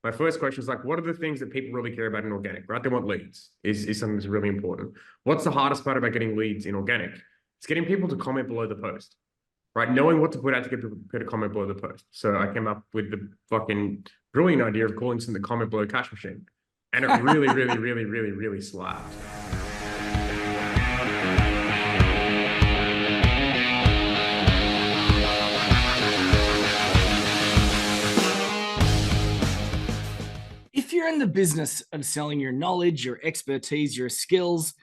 my first question is like, what are the things that people really care about in organic, right? They want leads is something that's really important. What's the hardest part about getting leads in organic? It's getting people to comment below the post, right? Knowing what to put out to get people to comment below the post. So I came up with the fucking brilliant idea of calling something the comment below cash machine. And it really, really, really, really, really slapped. If you're in the business of selling your knowledge, your expertise, your skills,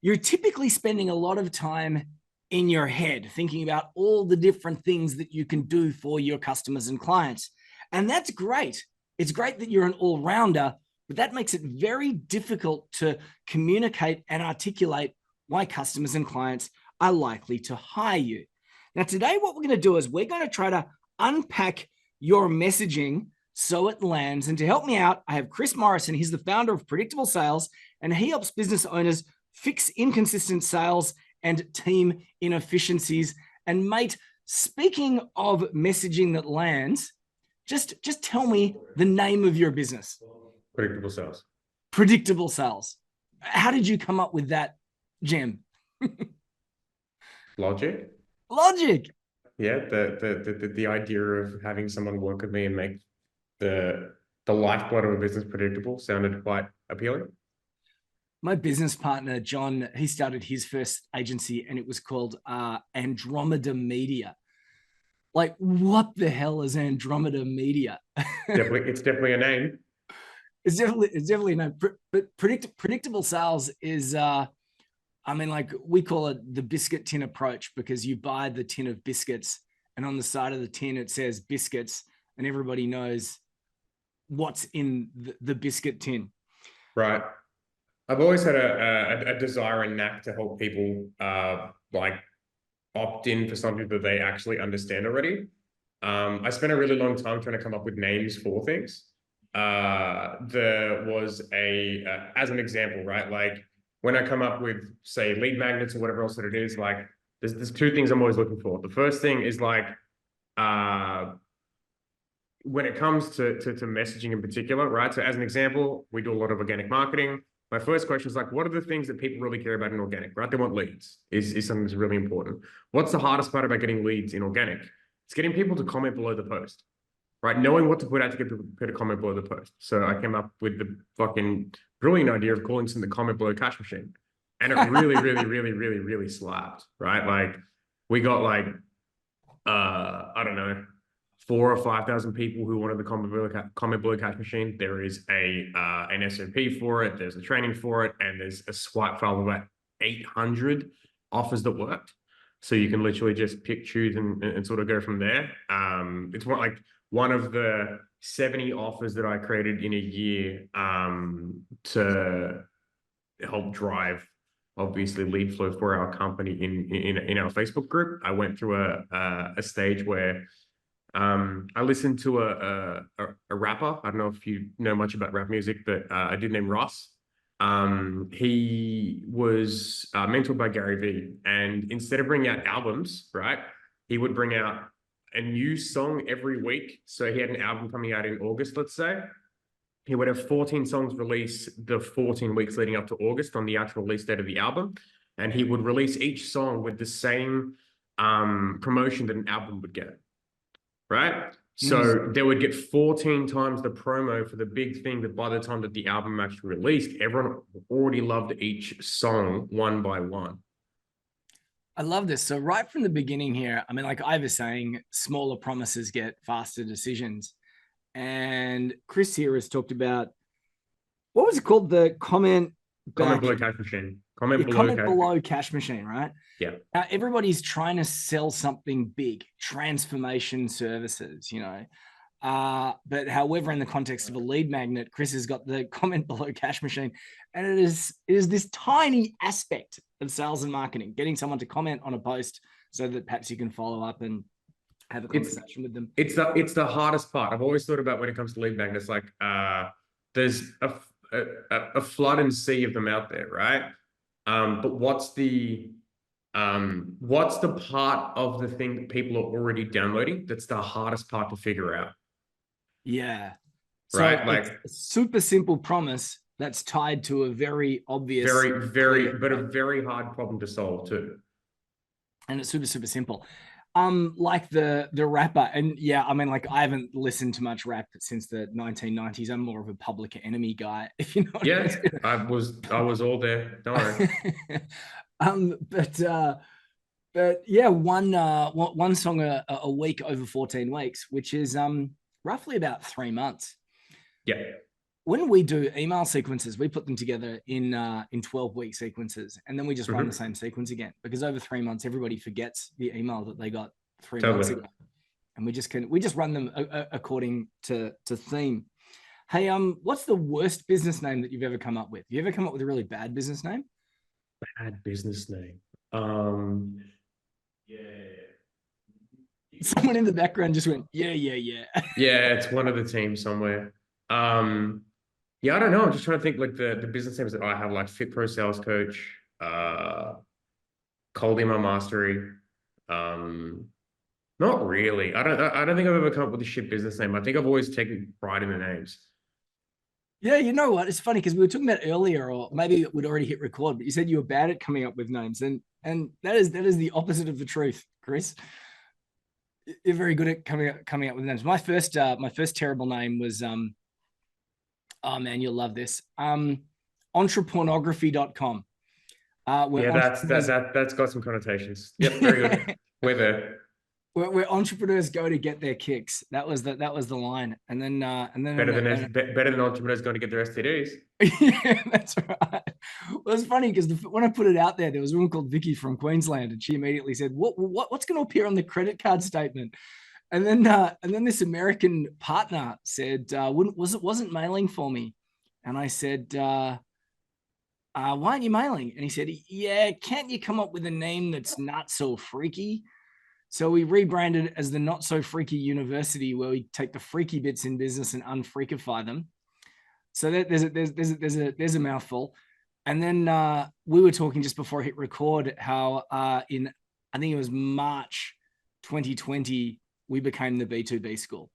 you're typically spending a lot of time in your head thinking about all the different things that you can do for your customers and clients. And that's great. It's great that you're an all-rounder, but that makes it very difficult to communicate and articulate why customers and clients are likely to hire you. Now, today, what we're going to do is we're going to try to unpack your messaging so it lands. And to help me out, I have Chris Morrison. He's the founder of Predictable Sales, and he helps business owners fix inconsistent sales and team inefficiencies. And mate, speaking of messaging that lands, just tell me the name of your business. Predictable Sales. Predictable Sales. How did you come up with that gem? Logic. Yeah, the idea of having someone work with me and make the lifeblood of a business predictable sounded quite appealing. My business partner, John, he started his first agency and it was called Andromeda Media. Like, what the hell is Andromeda Media? It's definitely a name. It's definitely a name. But predictable sales is, like we call it the biscuit tin approach, because you buy the tin of biscuits and on the side of the tin it says biscuits and everybody knows what's in the biscuit tin. Right. I've always had a desire and knack to help people like opt in for something that they actually understand already. I spent a really long time trying to come up with names for things. There was as an example, right? Like when I come up with, say, lead magnets or whatever else that it is, like there's two things I'm always looking for. The first thing is like, when it comes to messaging in particular, right? So as an example, we do a lot of organic marketing. My first question is like, what are the things that people really care about in organic, right? They want leads is something that's really important. What's the hardest part about getting leads in organic? It's getting people to comment below the post, right? Knowing what to put out to get people to comment below the post. So I came up with the fucking brilliant idea of calling something the comment below cash machine. And it really, really, really, really, really slapped, right? Like we got like, I don't know, 4,000 or 5,000 people who wanted the comment below cash machine. There is an SOP for it. There's a training for it, and there's a swipe file of about 800 offers that worked. So you can literally just pick, choose, and sort of go from there. It's one of the 70 offers that I created in a year to help drive, obviously, lead flow for our company in our Facebook group. I went through a stage where I listened to a rapper. I don't know if you know much about rap music, but a dude named Ross. He was mentored by Gary Vee, and instead of bringing out albums, right, he would bring out a new song every week. So he had an album coming out in August, let's say. He would have 14 songs released the 14 weeks leading up to August on the actual release date of the album, and he would release each song with the same promotion that an album would get. Right? So they would get 14 times the promo for the big thing that by the time that the album actually released, everyone already loved each song one by one. I love this. So right from the beginning here, like I was saying, smaller promises get faster decisions. And Chris here has talked about, what was it called? The comment below cash machine. Comment below cash machine, right? Yeah. Now, everybody's trying to sell something big, transformation services, but however, in the context of a lead magnet, Chris has got the comment below cash machine, and it is this tiny aspect of sales and marketing, getting someone to comment on a post so that perhaps you can follow up and have a conversation with them. It's the hardest part. I've always thought about when it comes to lead magnets, like there's a flood and sea of them out there, right? But what's the part of the thing that people are already downloading that's the hardest part to figure out? Yeah. right? So it's a super simple promise that's tied to a very obvious, but a very hard problem to solve too. And it's super, super simple. Like the rapper, and yeah, I mean, like I haven't listened to much rap since the 1990s. I'm more of a Public Enemy guy, if you know what Yeah, I mean. I was all there. Don't worry. But yeah, one song a week over 14 weeks, which is roughly about 3 months. Yeah. When we do email sequences, we put them together in 12-week sequences, and then we just run the same sequence again, because over 3 months, everybody forgets the email that they got 3 months ago, and we just run them according to theme. Hey, what's the worst business name that you've ever come up with? You ever come up with a really bad business name? Bad business name. Yeah. Someone in the background just went, yeah. Yeah, it's one of the teams somewhere. Yeah, I don't know. I'm just trying to think like the business names that I have, like Fit Pro Sales Coach, Cold Email Mastery. Not really. I don't think I've ever come up with a shit business name. I think I've always taken pride in the names. Yeah, you know what? It's funny because we were talking about earlier, or maybe we'd already hit record, but you said you were bad at coming up with names, and that is the opposite of the truth, Chris. You're very good at coming up with names. My first terrible name was oh man, you'll love this. Entrepornography.com. Yeah, that's got some connotations. Yep, very good. We're there. Where entrepreneurs go to get their kicks. That was the line. And then better than entrepreneurs going to get their STDs. Yeah, that's right. Well, it's funny because when I put it out there was a woman called Vicky from Queensland, and she immediately said, "What's going to appear on the credit card statement?" And then this American partner said, "Wasn't mailing for me?" And I said, "Why aren't you mailing?" And he said, "Yeah, can't you come up with a name that's not so freaky?" So we rebranded as the Not So Freaky University, where we take the freaky bits in business and unfreakify them. So there's a mouthful. And then we were talking just before I hit record how I think it was March 2020, we became the B2B school.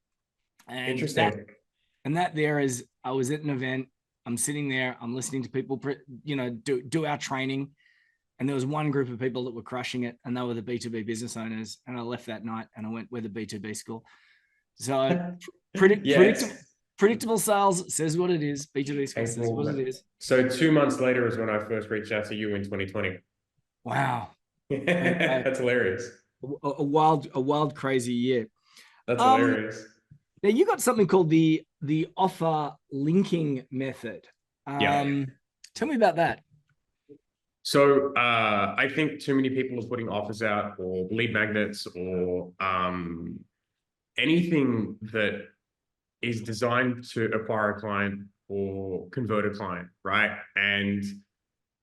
And interesting. That there is, I was at an event, I'm sitting there, I'm listening to people, do our training. And there was one group of people that were crushing it, and they were the B2B business owners. And I left that night and I went, we're the B2B school. So predictable sales says what it is. B2B school says what it is. So 2 months later is when I first reached out to you in 2020. Wow. That's hilarious. A wild, crazy year. That's hilarious. Now you got something called the offer linking method. Tell me about that. So I think too many people are putting offers out, or lead magnets, or anything that is designed to acquire a client or convert a client, right? And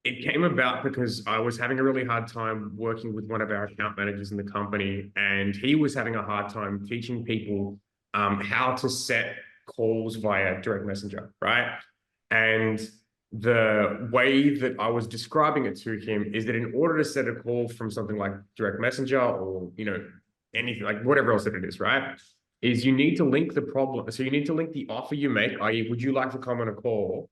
it came about because I was having a really hard time working with one of our account managers in the company, and he was having a hard time teaching people how to set calls via direct messenger, right? And the way that I was describing it to him is that in order to set a call from something like direct messenger, or anything like whatever else that it is, right, is you need to link the problem. So you need to link the offer you make, i.e., would you like to come on a call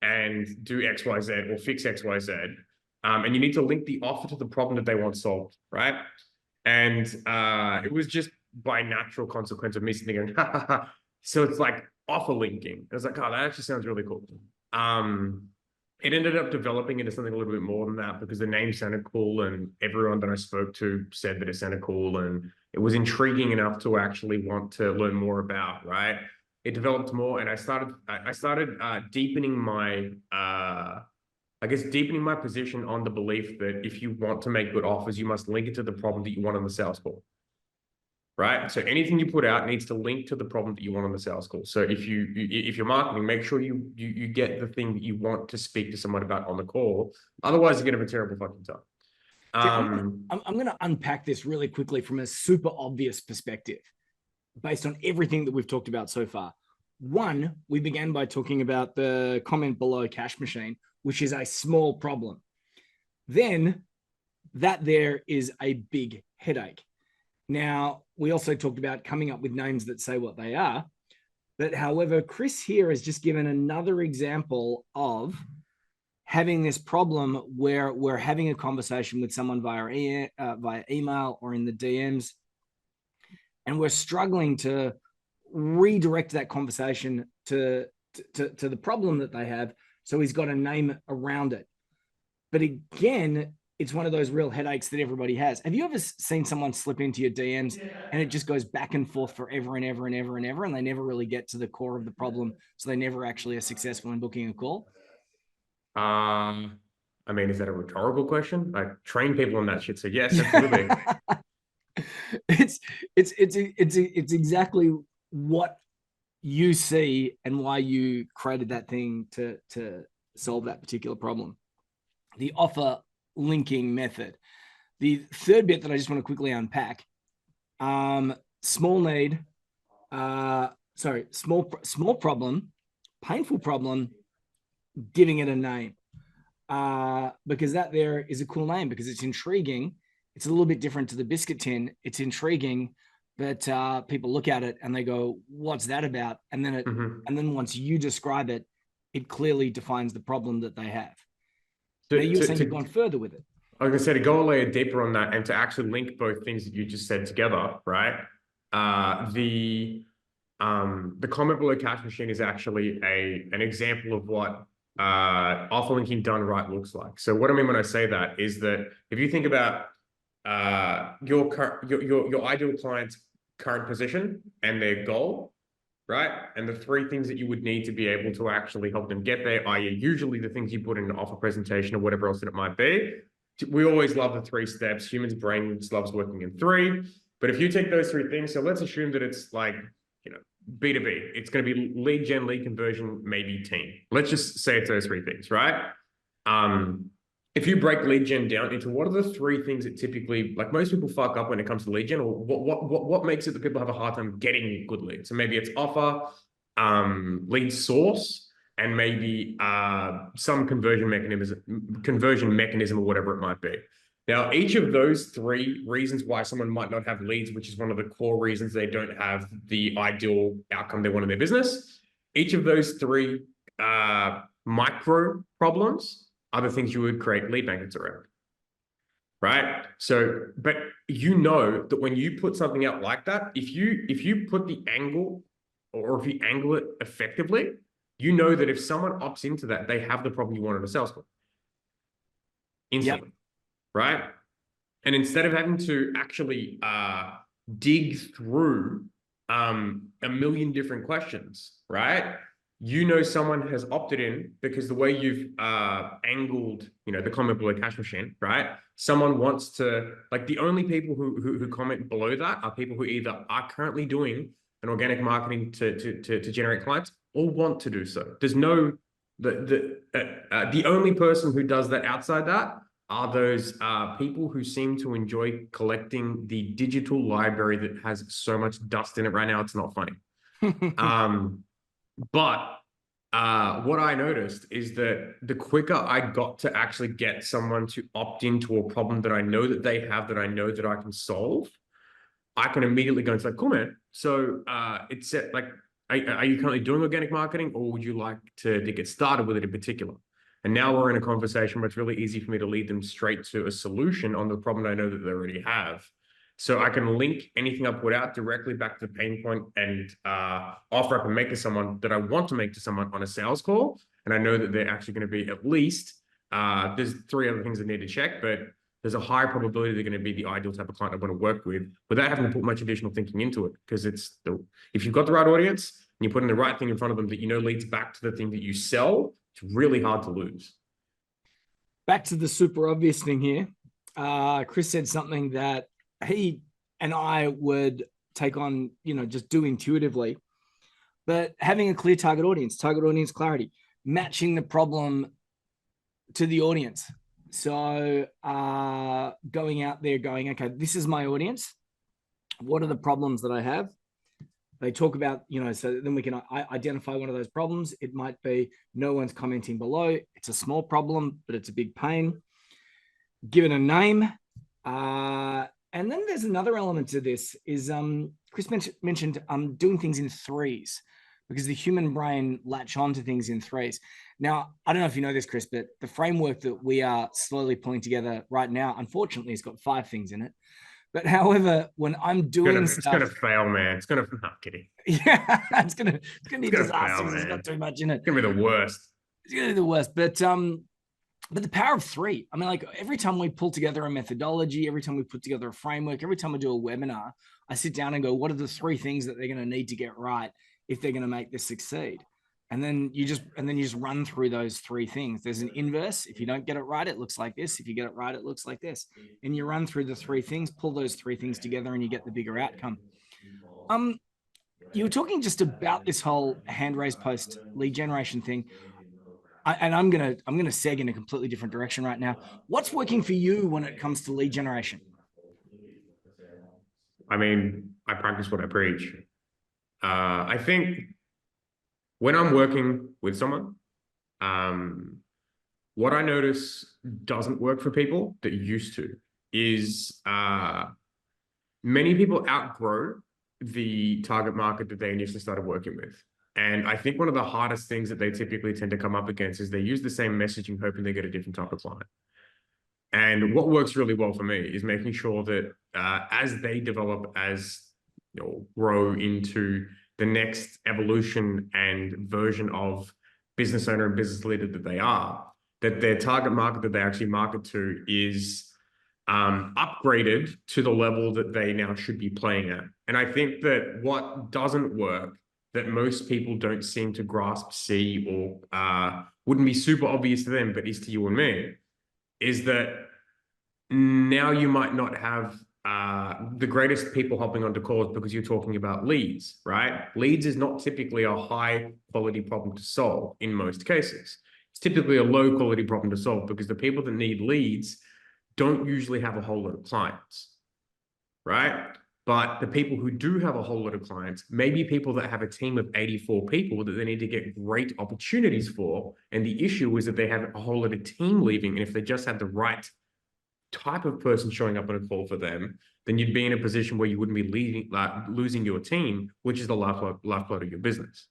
and do XYZ or fix XYZ? And you need to link the offer to the problem that they want solved, right? And it was just by natural consequence of me thinking, so it's like offer linking. I was like, oh, that actually sounds really cool. It ended up developing into something a little bit more than that, because the name sounded cool and everyone that I spoke to said that it sounded cool and it was intriguing enough to actually want to learn more about, right? It developed more, and I started deepening my deepening my position on the belief that if you want to make good offers, you must link it to the problem that you want on the sales call. Right? So anything you put out needs to link to the problem that you want on the sales call. So if you're marketing, make sure you get the thing that you want to speak to someone about on the call. Otherwise, you're going to have a terrible fucking time. I'm going to unpack this really quickly from a super obvious perspective, based on everything that we've talked about so far. One, we began by talking about the comment below cash machine, which is a small problem. Then that there is a big headache. Now, we also talked about coming up with names that say what they are. But however, Chris here has just given another example of having this problem where we're having a conversation with someone via email or in the DMs, and we're struggling to redirect that conversation to the problem that they have. So he's got a name around it. But again, it's one of those real headaches that everybody has. Have you ever seen someone slip into your DMs and it just goes back and forth forever and ever and ever and ever, and they never really get to the core of the problem, so they never actually are successful in booking a call? I mean, is that a rhetorical question? I train people on that shit, so yes, absolutely. It's exactly what you see and why you created that thing to solve that particular problem. The offer linking method. The third bit that I just want to quickly unpack, small need, small problem, painful problem, giving it a name. Because that there is a cool name, because it's intriguing. It's a little bit different to the biscuit tin. It's intriguing, but people look at it and they go, what's that about? And then and then once you describe it, it clearly defines the problem that they have. Now you're saying you've gone further with it. I was going to say, to go a layer deeper on that and to actually link both things that you just said together, right? The comment below cash machine is actually an example of what offer linking done right looks like. So what I mean when I say that is that if you think about your ideal client's current position and their goal, right? And the three things that you would need to be able to actually help them get there, i.e. usually the things you put in an offer presentation or whatever else that it might be. We always love the 3 steps. Humans' brains loves working in 3. But if you take those 3 things, so let's assume that it's like, B2B. It's going to be lead gen, lead conversion, maybe team. Let's just say it's those 3 things, right? If you break lead gen down into what are the 3 things that typically, like most people fuck up when it comes to lead gen, or what makes it that people have a hard time getting good leads? So maybe it's offer, lead source, and maybe some conversion mechanism or whatever it might be. Now, each of those 3 reasons why someone might not have leads, which is one of the core reasons they don't have the ideal outcome they want in their business, each of those 3 micro problems are the things you would create lead magnets around, right? So, but you know that when you put something out like that, if you put the angle, or if you angle it effectively, you know that if someone opts into that, they have the problem you wanted to sales call instantly, right? And instead of having to actually dig through a million different questions, right? You know someone has opted in because the way you've angled, the comment below cash machine, right? Someone wants to, like, the only people who comment below that are people who either are currently doing an organic marketing to generate clients or want to do so. There's no, the only person who does that outside that are those people who seem to enjoy collecting the digital library that has so much dust in it right now, it's not funny. But what I noticed is that the quicker I got to actually get someone to opt into a problem that I know that they have, that I know that I can solve, I can immediately go and say, cool, man. So it's like, are you currently doing organic marketing, or would you like to get started with it in particular? And now we're in a conversation where it's really easy for me to lead them straight to a solution on the problem I know that they already have. So I can link anything I put out directly back to the pain point and offer up and make to someone that I want to make to someone on a sales call. And I know that they're actually going to be at least, there's 3 other things I need to check, but there's a high probability they're going to be the ideal type of client I want to work with without having to put much additional thinking into it. Because if you've got the right audience and you're putting the right thing in front of them that leads back to the thing that you sell, it's really hard to lose. Back to the super obvious thing here. Chris said something that he and I would take on, just do intuitively, but having a clear target audience clarity, matching the problem to the audience. So going out there going, okay, this is my audience. What are the problems that I have? They talk about, so then we can identify one of those problems. It might be no one's commenting below. It's a small problem, but it's a big pain. Give it a name. And then there's another element to this is Chris mentioned doing things in 3s. because the human brain latch onto things in threes. Now, I don't know if you know this, Chris, but the framework that we are slowly pulling together right now, unfortunately, has got 5 things in it. But however, when I'm doing It's stuff, gonna fail, man. It's gonna. No, I'm kidding. yeah, it's gonna be a disaster fail, because it's got too much in it. It's gonna be the worst. It's gonna be the worst. But the power of 3. I mean, like every time we pull together a methodology, every time we put together a framework, every time I do a webinar, I sit down and go, what are the 3 things that they're going to need to get right if they're going to make this succeed? And then you just run through those 3 things. There's an inverse. If you don't get it right, it looks like this. If you get it right, it looks like this. And you run through the 3 things, pull those 3 things together, and you get the bigger outcome. You were talking just about this whole hand raise post lead generation thing. And I'm gonna seg in a completely different direction right now. What's working for you when it comes to lead generation? I mean, I practice what I preach. I think when I'm working with someone, what I notice doesn't work for people that used to is many people outgrow the target market that they initially started working with. And I think one of the hardest things that they typically tend to come up against is they use the same messaging hoping they get a different type of client. And what works really well for me is making sure that as they develop, as grow into the next evolution and version of business owner and business leader that they are, that their target market that they actually market to is upgraded to the level that they now should be playing at. And I think that what doesn't work, that most people don't seem to grasp, see, or wouldn't be super obvious to them, but is to you and me, is that now you might not have the greatest people hopping onto calls because you're talking about leads, right? Leads is not typically a high quality problem to solve in most cases. It's typically a low quality problem to solve because the people that need leads don't usually have a whole lot of clients, right? But the people who do have a whole lot of clients may be people that have a team of 84 people that they need to get great opportunities for. And the issue is that they have a whole lot of team leaving. And if they just had the right type of person showing up on a call for them, then you'd be in a position where you wouldn't be losing your team, which is the lifeblood of your business.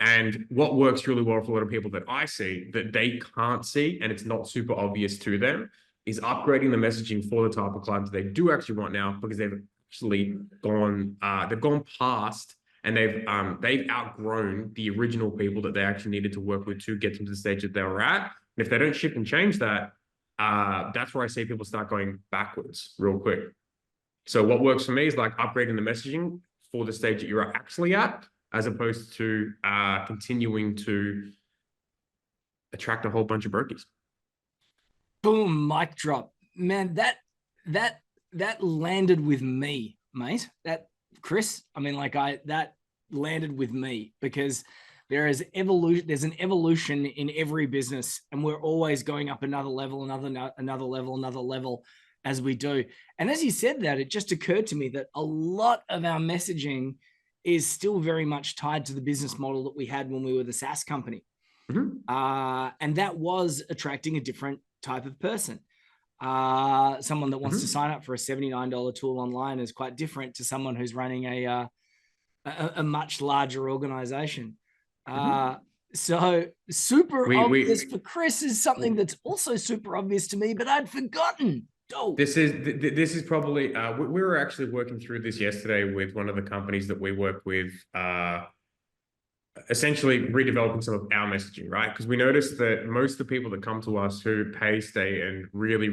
And what works really well for a lot of people that I see that they can't see, and it's not super obvious to them, is upgrading the messaging for the type of clients they do actually want now, because they've actually gone past and they've outgrown the original people that they actually needed to work with to get them to the stage that they were at. And if they don't shift and change that, that's where I see people start going backwards real quick. So what works for me is like upgrading the messaging for the stage that you're actually at, as opposed to continuing to attract a whole bunch of brokies. Boom, mic drop. Man, that landed with me, mate. That, Chris, I mean, like that landed with me because there's an evolution in every business, and we're always going up another level, another level as we do. And as you said that, it just occurred to me that a lot of our messaging is still very much tied to the business model that we had when we were the SaaS company. Mm-hmm. And that was attracting a different type of person. Someone that wants to sign up for a $79 tool online is quite different to someone who's running a much larger organization. So super obvious for Chris is something that's also super obvious to me, but I'd forgotten. Oh. This is probably we were actually working through this yesterday with one of the companies that we work with, essentially redeveloping some of our messaging, right? Because we noticed that most of the people that come to us who pay, stay, and really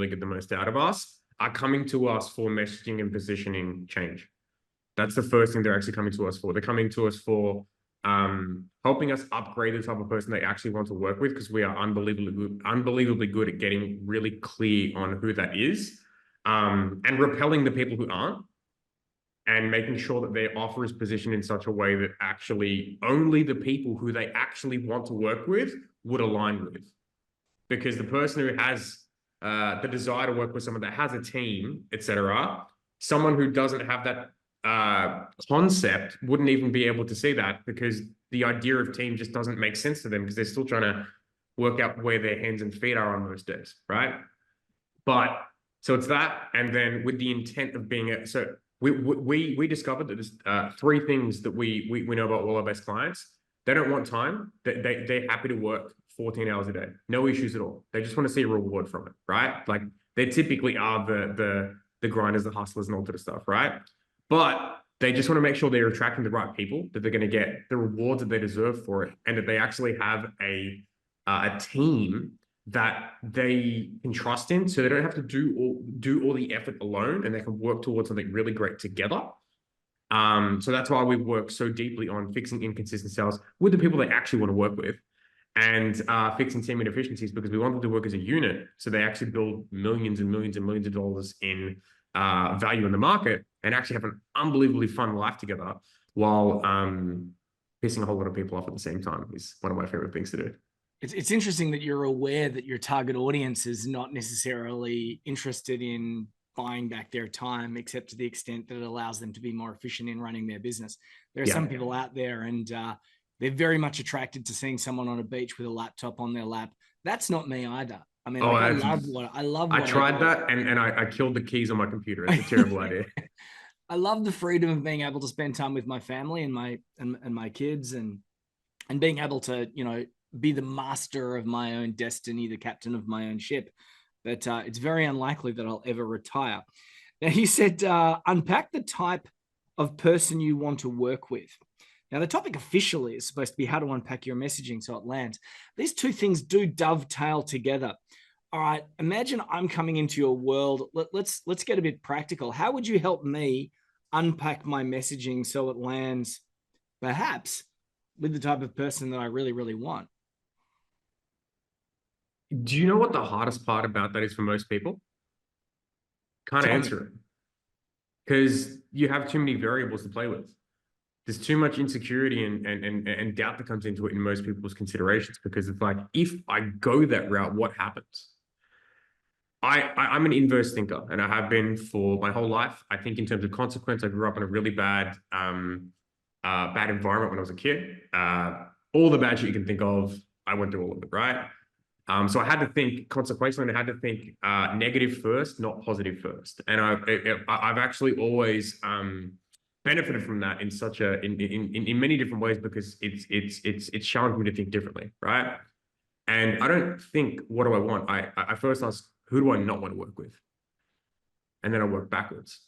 get the most out of us are coming to us for messaging and positioning change. That's the first thing they're actually coming to us for. They're coming to us for helping us upgrade the type of person they actually want to work with, because we are unbelievably good at getting really clear on who that is, and repelling the people who aren't, and making sure that their offer is positioned in such a way that actually only the people who they actually want to work with would align with. Because the person who has the desire to work with someone that has a team, etc., someone who doesn't have that concept wouldn't even be able to see that, because the idea of team just doesn't make sense to them, because they're still trying to work out where their hands and feet are on most days, right? But so it's that, and then with the intent of being so we discovered that there's three things that we know about all our best clients. They don't want time. They're happy to work 14 hours a day. No issues at all. They just want to see a reward from it, right? Like they typically are the grinders, the hustlers, and all that stuff, right? But they just want to make sure they're attracting the right people, that they're going to get the rewards that they deserve for it, and that they actually have a team that they can trust in, so they don't have to do all the effort alone, and they can work towards something really great together. So that's why we work so deeply on fixing inconsistent sales with the people they actually want to work with, and fixing team inefficiencies, because we want them to work as a unit, so they actually build millions and millions and millions of dollars in value in the market, and actually have an unbelievably fun life together while pissing a whole lot of people off at the same time. Is one of my favorite things to do. It's interesting that you're aware that your target audience is not necessarily interested in buying back their time, except to the extent that it allows them to be more efficient in running their business. There are some people out there, and they're very much attracted to seeing someone on a beach with a laptop on their lap. That's not me either. I mean, I love what I tried that, and I killed the keys on my computer. It's a terrible idea. I love the freedom of being able to spend time with my family and my kids, and being able to, be the master of my own destiny, the captain of my own ship. But it's very unlikely that I'll ever retire. Now, you said unpack the type of person you want to work with. Now, the topic officially is supposed to be how to unpack your messaging so it lands. These two things do dovetail together. All right, imagine I'm coming into your world. Let's get a bit practical. How would you help me unpack my messaging so it lands perhaps with the type of person that I really, really want? Do you know what the hardest part about that is for most people? Can't answer it. Because you have too many variables to play with. There's too much insecurity and doubt that comes into it in most people's considerations, because it's like, if I go that route, what happens? I'm an inverse thinker, and I have been for my whole life. I think in terms of consequence. I grew up in a really bad environment when I was a kid. All the bad shit you can think of, I went through all of it, right? So I had to think consequentially, and I had to think negative first, not positive first. And I've actually always benefited from that in many different ways, because it's challenged me to think differently, right? And I don't think, what do I want? I first ask, who do I not want to work with? And then I work backwards,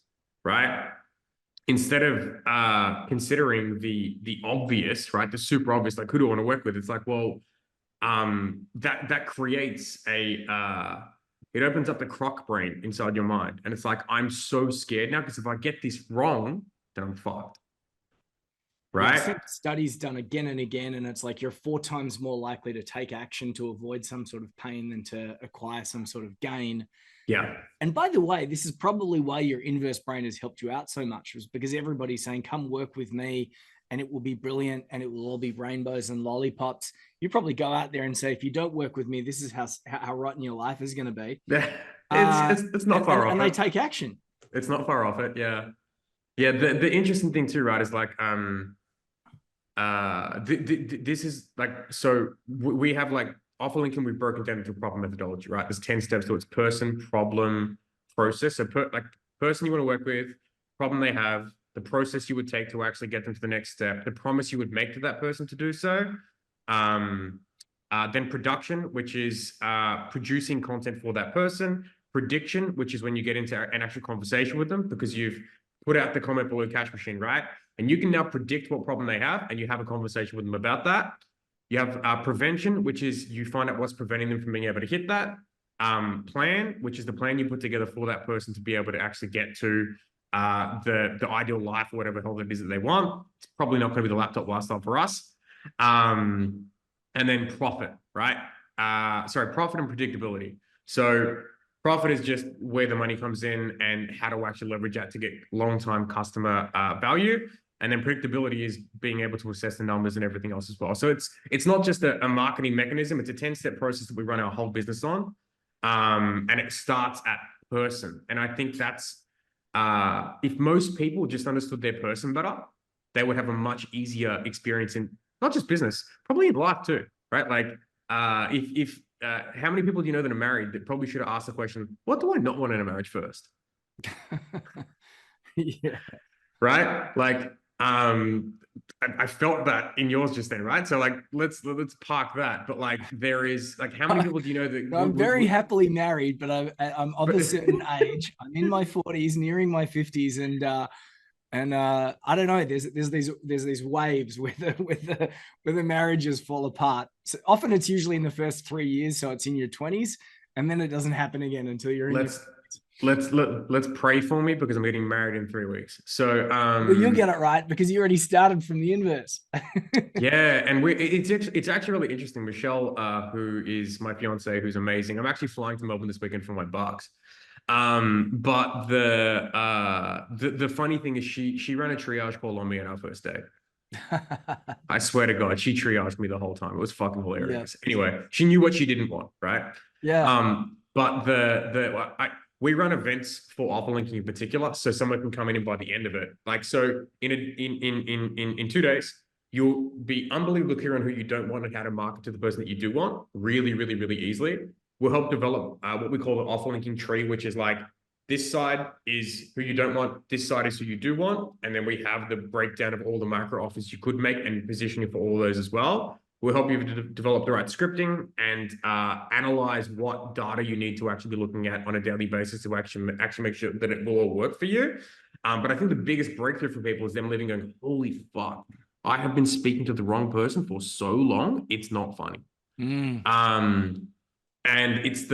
right? Instead of considering the obvious, right? The super obvious, like, who do I want to work with? It's like, well, that creates it opens up the croc brain inside your mind. And it's like, I'm so scared now, because if I get this wrong, then I'm fucked. Right? Yeah, studies done again and again, and it's like you're 4 times more likely to take action to avoid some sort of pain than to acquire some sort of gain. Yeah. And by the way, this is probably why your inverse brain has helped you out so much, was because everybody's saying, come work with me and it will be brilliant and it will all be rainbows and lollipops. You probably go out there and say, if you don't work with me, this is how rotten your life is going to be. It's not far off. And they take action. It's not far off it. Yeah. Yeah. The interesting thing too, right, is like, this is like, so we have, like, offer linking, we've broken down into problem methodology, right? There's 10 steps to its person, problem, process. So person you want to work with, problem they have, the process you would take to actually get them to the next step, the promise you would make to that person to do so. Then production, which is producing content for that person. Prediction, which is when you get into an actual conversation with them, because you've put out the comment below cash machine, right? And you can now predict what problem they have, and you have a conversation with them about that. You have prevention, which is you find out what's preventing them from being able to hit that. Plan, which is the plan you put together for that person to be able to actually get to the ideal life, or whatever the hell it is that they want. It's probably not going to be the laptop lifestyle for us. And then profit, right? Profit and predictability. So profit is just where the money comes in and how to actually leverage that to get long-time customer value. And then predictability is being able to assess the numbers and everything else as well. So it's not just a marketing mechanism. It's a 10-step process that we run our whole business on. And it starts at person. And I think that's, if most people just understood their person better, they would have a much easier experience in not just business, probably in life too, right? Like, how many people do you know that are married that probably should have asked the question, what do I not want in a marriage first? Yeah. right? Like, I felt that in yours just then, right? So like, let's park that. But like, there is like, how many people do you know that I'm very happily married, but I'm of a but certain age. I'm in my 40s, nearing my 50s, and I don't know. There's these waves where the marriages fall apart. So often it's usually in the first 3 years, so it's in your 20s, and then it doesn't happen again until you're in your. let's pray for me because I'm getting married in 3 weeks. So Well, you'll get it right because you already started from the inverse. yeah, and it's actually really interesting. Michelle, who is my fiance, who's amazing. I'm actually flying to Melbourne this weekend for my Bucks. But the funny thing is she ran a triage call on me on our first date. I swear to God, she triaged me the whole time. It was fucking Yeah. hilarious. Anyway, she knew what she didn't want, right? Yeah. But we run events for offer linking in particular, so someone can come in and by the end of it, like so in 2 days, you'll be unbelievably clear on who you don't want and how to market to the person that you do want, really, really, really easily. We'll help develop what we call the offer linking tree, which is like this side is who you don't want, this side is who you do want, and then we have the breakdown of all the macro offers you could make and positioning for all those as well. We'll help you develop the right scripting and analyze what data you need to actually be looking at on a daily basis to actually make sure that it will all work for you. But I think the biggest breakthrough for people is them living going, holy fuck, I have been speaking to the wrong person for so long, it's not funny. And it's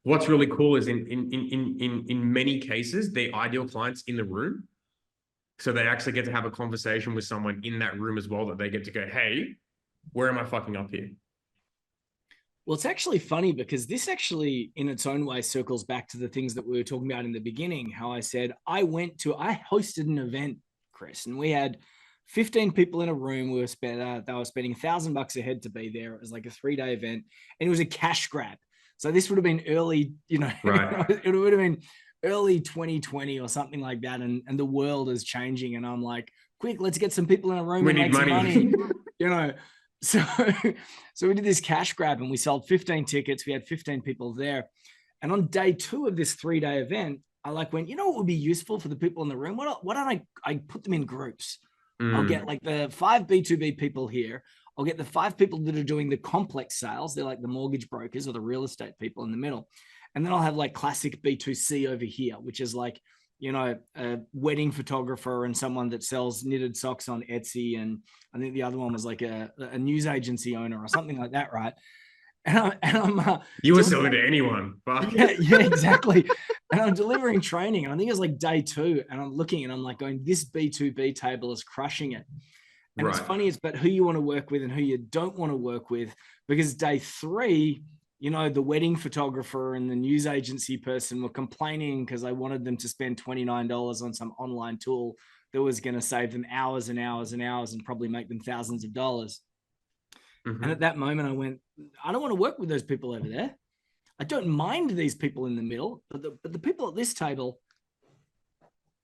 what's really cool is in many cases, the ideal clients in the room. So they actually get to have a conversation with someone in that room as well, that they get to go, hey, where am I fucking up here? Well, it's actually funny because this actually, in its own way, circles back to the things that we were talking about in the beginning. How I said I hosted an event, Chris, and we had 15 people in a room. They were spending $1,000 a head to be there. It was like a 3-day event, and it was a cash grab. So this would have been early, Right. it would have been early 2020 or something like that, and the world is changing. And I'm like, quick, let's get some people in a room We and need make some money. money. So we did this cash grab and we sold 15 tickets. We had 15 people there. And on day 2 of this 3-day event, I went, what would be useful for the people in the room? Why don't I put them in groups? I'll get like the 5 B2B people here. I'll get the 5 people that are doing the complex sales. They're like the mortgage brokers or the real estate people in the middle. And then I'll have like classic B2C over here, which is like, a wedding photographer and someone that sells knitted socks on Etsy. And I think the other one was like a news agency owner or something like that, right? And I'm you were selling to anyone. Fuck. Yeah, exactly. And I'm delivering training. And I think it was like day 2. And I'm looking and I'm like going, this B2B table is crushing it. And It's funny, it's about who you want to work with and who you don't want to work with. Because day 3, the wedding photographer and the news agency person were complaining because I wanted them to spend $29 on some online tool that was going to save them hours and hours and hours and probably make them thousands of dollars. Mm-hmm. And at that moment, I went, I don't want to work with those people over there. I don't mind these people in the middle, but the people at this table,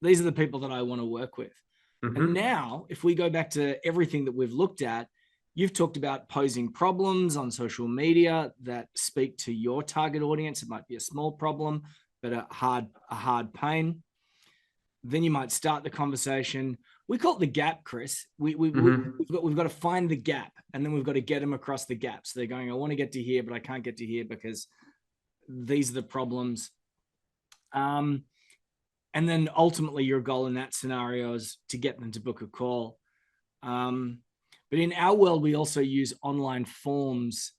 these are the people that I want to work with. Mm-hmm. And now, if we go back to everything that we've looked at, you've talked about posing problems on social media that speak to your target audience. It might be a small problem, but a hard pain. Then you might start the conversation. We call it the gap, Chris. We've got to find the gap, and then we've got to get them across the gap. So they're going, I want to get to here, but I can't get to here because these are the problems. And then ultimately your goal in that scenario is to get them to book a call. But in our world, we also use online forms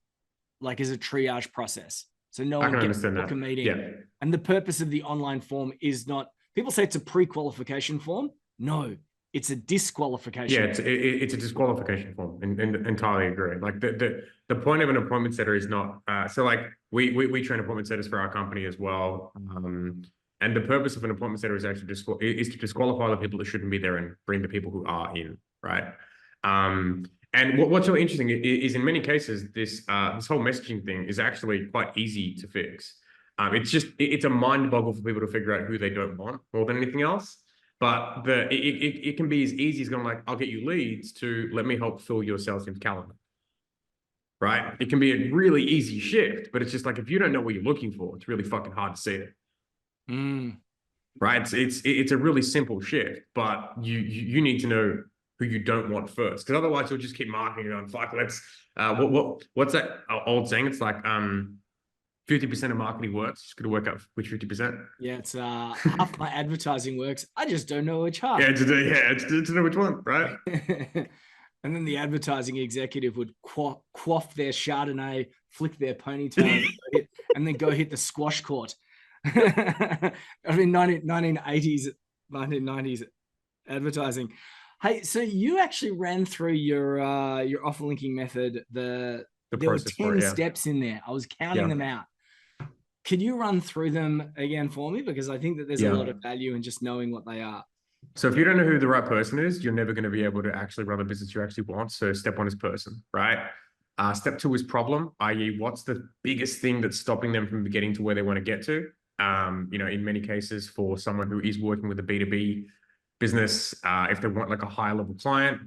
like as a triage process. So no one gets to book a meeting. Yeah. And the purpose of the online form is not, people say it's a pre-qualification form. No, it's a disqualification. Yeah, it's a disqualification form, and entirely agree. Like the point of an appointment setter is not, so like we train appointment setters for our company as well. And the purpose of an appointment setter is actually to disqualify the people that shouldn't be there and bring the people who are in, right? And what's really interesting is in many cases, this whole messaging thing is actually quite easy to fix. It's a mind boggle for people to figure out who they don't want more than anything else. But it can be as easy as going like, I'll get you leads to let me help fill your sales team's calendar. Right? It can be a really easy shift, but it's just like, if you don't know what you're looking for, it's really fucking hard to see it. right? It's a really simple shift, but you need to know who you don't want first, because otherwise you'll just keep marketing on. Fuck, let's what's that old saying? It's like 50% of marketing works. Just got to work out which 50%. Yeah, it's half my advertising works. I just don't know which half. Yeah, to know which one, right? And then the advertising executive would quaff their Chardonnay, flick their ponytail, and then go hit the squash court. I mean, 1980s, 1990s advertising. Hey, so you actually ran through your offer linking method. There were 10 steps in there. I was counting them out. Can you run through them again for me? Because I think that there's a lot of value in just knowing what they are. So if you don't know who the right person is, you're never going to be able to actually run the business you actually want. So step 1 is person, right? Step 2 is problem, i.e. what's the biggest thing that's stopping them from getting to where they want to get to? In many cases, for someone who is working with a B2B business, if they want like a higher level client,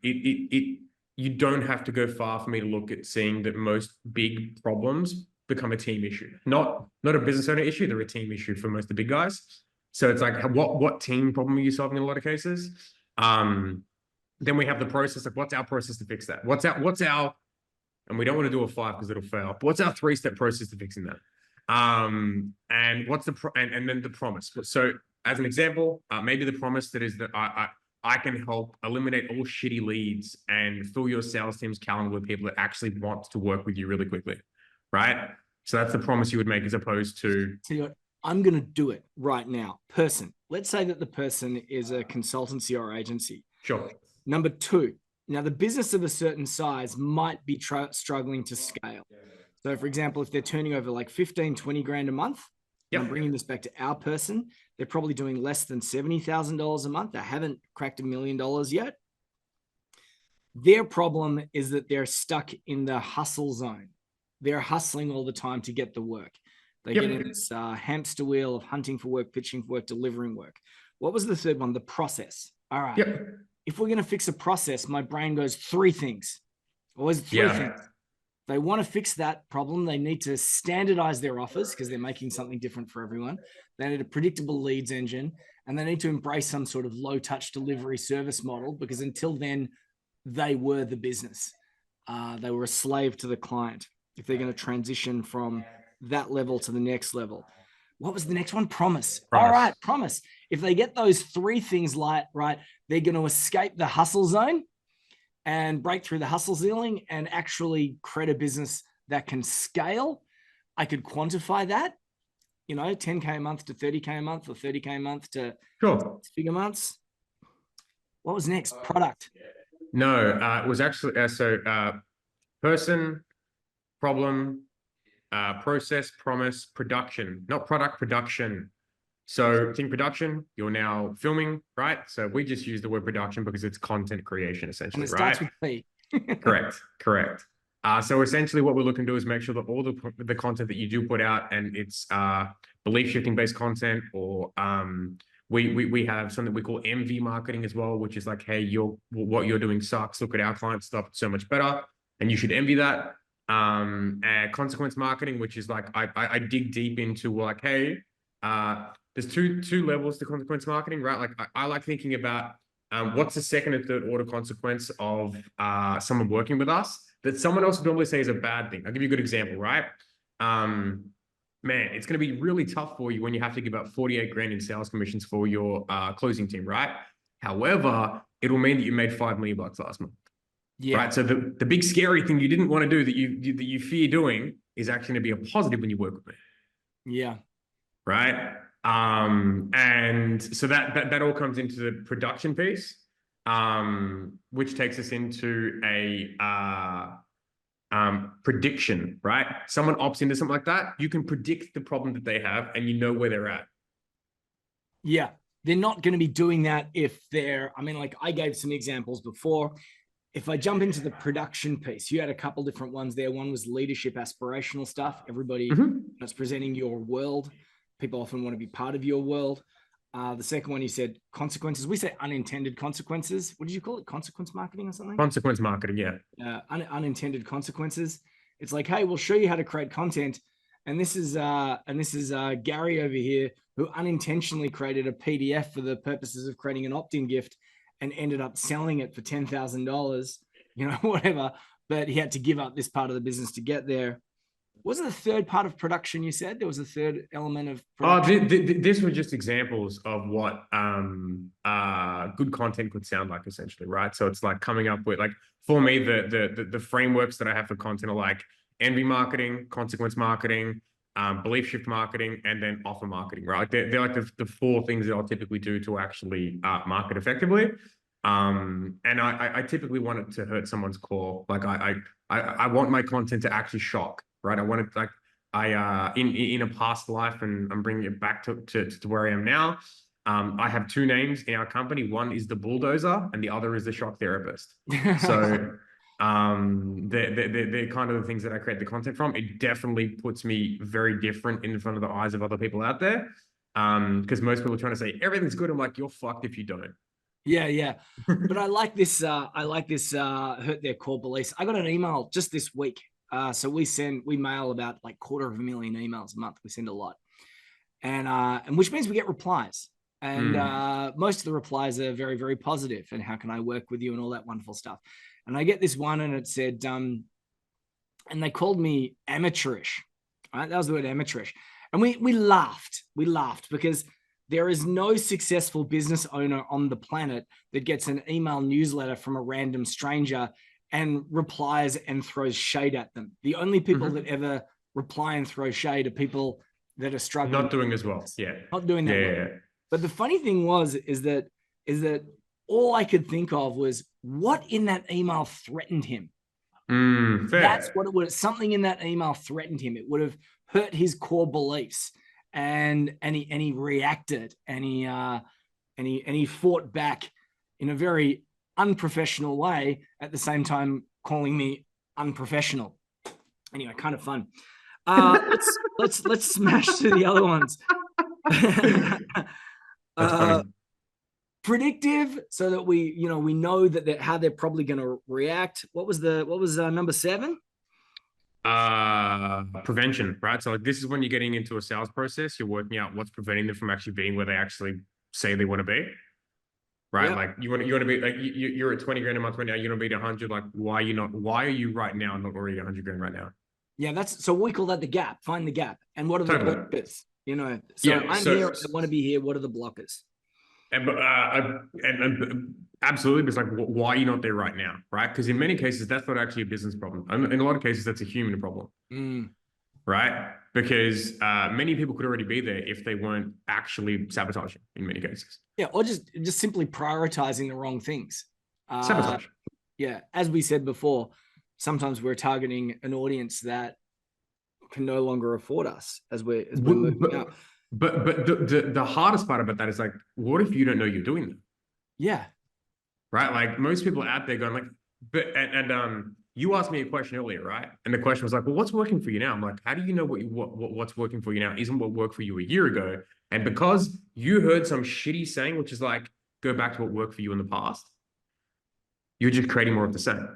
you don't have to go far for me to look at seeing that most big problems become a team issue. Not a business owner issue, they're a team issue for most of the big guys. So it's like, what team problem are you solving in a lot of cases? Then we have the process, like what's our process to fix that? What's our, and we don't want to do a 5 because it'll fail, but what's our 3-step process to fixing that? And what's and then the promise. So as an example, maybe the promise that is that I can help eliminate all shitty leads and fill your sales team's calendar with people that actually want to work with you really quickly, right? So that's the promise you would make, as opposed to... Tell you what, I'm going to do it right now. Person. Let's say that the person is a consultancy or agency. Sure. Number 2. Now, the business of a certain size might be struggling to scale. So, for example, if they're turning over like 15, 20 grand a month, I'm bringing this back to our person, they're probably doing less than $70,000 a month. They haven't cracked $1 million yet. Their problem is that they're stuck in the hustle zone. They're hustling all the time to get the work. They get in this hamster wheel of hunting for work, pitching for work, delivering work. What was the third one? The process. All right. If we're going to fix a process, my brain goes 3 things. Always 3 things. They want to fix that problem. They need to standardize their offers because they're making something different for everyone. They need a predictable leads engine, and they need to embrace some sort of low touch delivery service model, because until then they were the business. They were a slave to the client. If they're going to transition from that level to the next level. What was the next one? Promise. All right. Promise. If they get those 3 things right, they're going to escape the hustle zone and break through the hustle ceiling and actually create a business that can scale. I could quantify that, 10K a month to 30K a month, or 30K a month to figure months. What was next? Product. No, it was actually, person, problem, process, promise, production, not product, production. So think production, you're now filming, right? So we just use the word production because it's content creation, essentially, and it starts with P. Correct. So essentially what we're looking to do is make sure that all the content that you do put out, and it's belief shifting based content, or we have something we call MV marketing as well, which is like, hey, what you're doing sucks. Look at our client stuff, it's so much better, and you should envy that. Consequence marketing, which is like I dig deep into like, hey, there's two levels to consequence marketing, right? Like I like thinking about what's the second and third order consequence of someone working with us that someone else would normally say is a bad thing. I'll give you a good example, right? Man, it's going to be really tough for you when you have to give out 48 grand in sales commissions for your closing team, right? However, it'll mean that you made $5 million last month. Yeah. Right. So the big scary thing you didn't want to do that you fear doing is actually going to be a positive when you work with me. Yeah. Right. And so that all comes into the production piece, which takes us into a prediction, right? Someone opts into something like that, you can predict the problem that they have and you know where they're at. Yeah. They're not going to be doing that if like I gave some examples before. If I jump into the production piece, you had a couple different ones there. One was leadership aspirational stuff. Everybody that's presenting your world. People often want to be part of your world. The second one, you said consequences. We say unintended consequences. What did you call it? Consequence marketing or something? Consequence marketing, yeah. Unintended consequences. It's like, hey, we'll show you how to create content. And this is Gary over here, who unintentionally created a PDF for the purposes of creating an opt-in gift and ended up selling it for $10,000, whatever. But he had to give up this part of the business to get there. Was it the third part of production you said? There was a third element of production? This were just examples of what good content could sound like, essentially, right? So it's like coming up with, like, for me, the frameworks that I have for content are like envy marketing, consequence marketing, belief shift marketing, and then offer marketing, right? They're like the four things that I'll typically do to actually market effectively. And I typically want it to hurt someone's core. Like I want my content to actually shock, right? I want it, like, in a past life, and I'm bringing it back to where I am now. I have two names in our company. One is the bulldozer and the other is the shock therapist. So they're kind of the things that I create the content from. It definitely puts me very different in front of the eyes of other people out there. Because most people are trying to say everything's good. I'm like, you're fucked if you don't. Yeah. But I like this hurt their core beliefs. I got an email just this week. So we mail about like 250,000 emails a month. We send a lot. And which means we get replies. And most of the replies are very, very positive. And how can I work with you and all that wonderful stuff. And I get this one and it said, and they called me amateurish. Right? That was the word amateurish. And we laughed. We laughed because there is no successful business owner on the planet that gets an email newsletter from a random stranger and replies and throws shade at them. The only people that ever reply and throw shade are people that are struggling. Not doing as well. Yeah. Not doing that well. Yeah. But the funny thing is that all I could think of was what in that email threatened him. Fair. That's what it was. Something in that email threatened him. It would have hurt his core beliefs. And he reacted and he fought back in a very unprofessional way, at the same time calling me unprofessional. Anyway, kind of fun. Let's smash to the other ones. Predictive, so that we know that how they're probably going to react. What was number 7? Prevention, right? So like, this is when you're getting into a sales process, you're working out what's preventing them from actually being where they actually say they want to be, right? Yep. Like you want to be like, you're at 20 grand a month right now, you want to be at 100. Like, why are you right now not already 100 grand right now? Yeah, so we call that the gap. Find the gap. And what are the blockers? So I'm here, I want to be here. What are the blockers? And absolutely, it's like, why are you not there right now, right? Because in many cases, that's not actually a business problem. In a lot of cases, that's a human problem, right? Because many people could already be there if they weren't actually sabotaging in many cases. Yeah, or just simply prioritizing the wrong things. Sabotage. Yeah, as we said before, sometimes we're targeting an audience that can no longer afford us as we're moving up. But the hardest part about that is like, what if you don't know you're doing that? Yeah. Right. Like, most people out there going like, you asked me a question earlier, right? And the question was like, well, what's working for you now? I'm like, how do you know what's working for you now isn't what worked for you a year ago? And because you heard some shitty saying, which is like, go back to what worked for you in the past, you're just creating more of the same.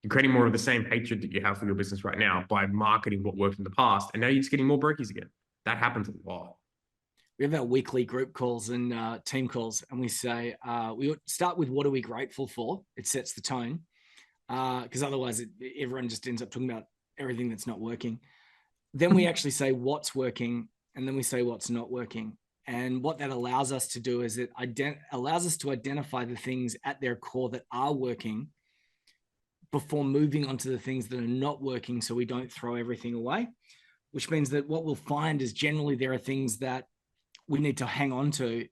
You're creating more of the same hatred that you have for your business right now by marketing what worked in the past. And now you're just getting more brokies again. That happens a lot. We have our weekly group calls and team calls, and we say, we start with what are we grateful for? It sets the tone, because otherwise everyone just ends up talking about everything that's not working. Then we actually say what's working, and then we say what's not working. And what that allows us to do is it allows us to identify the things at their core that are working before moving on to the things that are not working, so we don't throw everything away. Which means that what we'll find is generally there are things that we need to hang on to,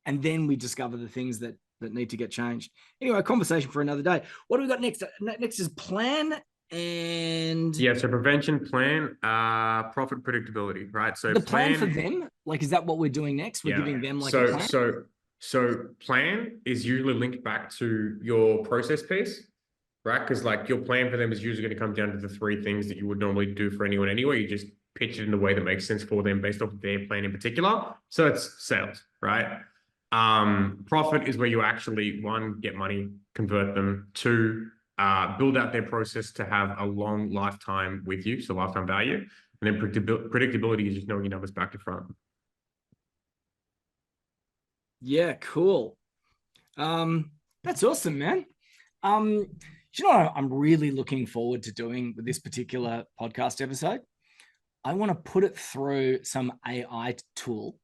and then we discover the things that need to get changed. Anyway, conversation for another day. What do we got next? Next is plan and... Yeah, so prevention, plan, profit predictability, right? So the plan for them, like, is that what we're doing next? We're giving them like a plan? So plan is usually linked back to your process piece. Right? Because like, your plan for them is usually going to come down to the 3 things that you would normally do for anyone anyway. You just pitch it in a way that makes sense for them based off of their plan in particular. So it's sales, right? Profit is where you actually, 1, get money, convert them. 2, build out their process to have a long lifetime with you, so lifetime value. And then predictability is just knowing your numbers back to front. Yeah, cool. That's awesome, man. You know what I'm really looking forward to doing with this particular podcast episode? I want to put it through some AI tool.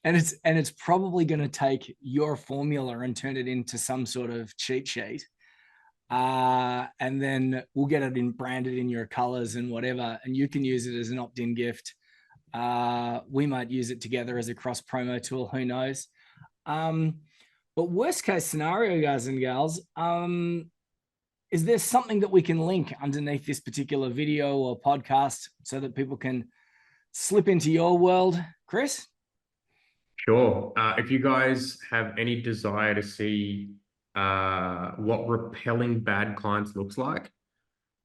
and it's probably going to take your formula and turn it into some sort of cheat sheet. And then we'll get it branded in your colors and whatever, and you can use it as an opt-in gift. We might use it together as a cross promo tool, who knows? But worst case scenario, guys and gals, is there something that we can link underneath this particular video or podcast so that people can slip into your world? Chris? Sure. If you guys have any desire to see what repelling bad clients looks like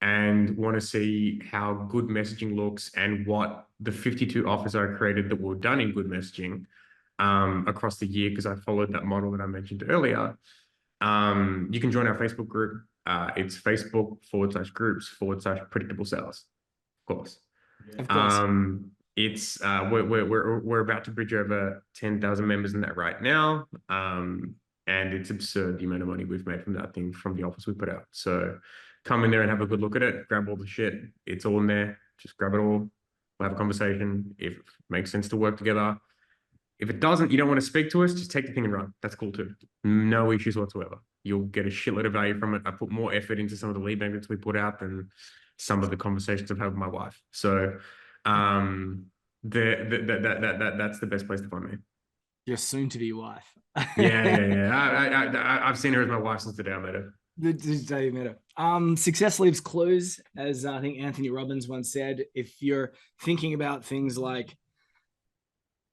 and want to see how good messaging looks and what the 52 offers I created that were done in good messaging across the year, because I followed that model that I mentioned earlier, you can join our Facebook group. It's Facebook.com/groups/predictable sales, of course. Of course. It's we're about to bridge over 10,000 members in that right now. And it's absurd the amount of money we've made from that thing, from the offers we put out. So come in there and have a good look at it, grab all the shit. It's all in there. Just grab it all. We'll have a conversation. If it makes sense to work together. If it doesn't, you don't want to speak to us, just take the thing and run. That's cool too. No issues whatsoever. You'll get a shitload of value from it. I put more effort into some of the lead magnets we put out than some of the conversations I've had with my wife. So that's the best place to find me. Your soon-to-be wife. Yeah. I've seen her as my wife since the day I met her. The day you met her. Success leaves clues, as I think Anthony Robbins once said. If you're thinking about things like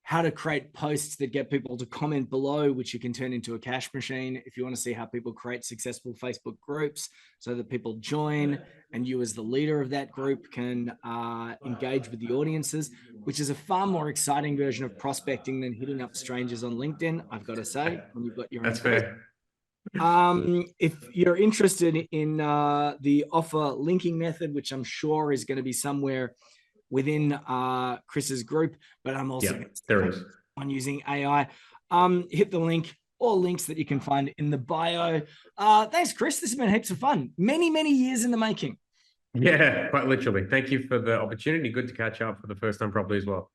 how to create posts that get people to comment below, which you can turn into a cash machine. If you want to see how people create successful Facebook groups so that people join and you as the leader of that group can engage with the audiences, which is a far more exciting version of prospecting than hitting up strangers on LinkedIn, I've got to say, when you've got your own. That's fair. If you're interested in the offer linking method, which I'm sure is going to be somewhere within Chris's group, but I'm also there is on using AI. Hit the link or links that you can find in the bio. Thanks, Chris. This has been heaps of fun. Many, many years in the making. Yeah, quite literally. Thank you for the opportunity. Good to catch up for the first time properly as well.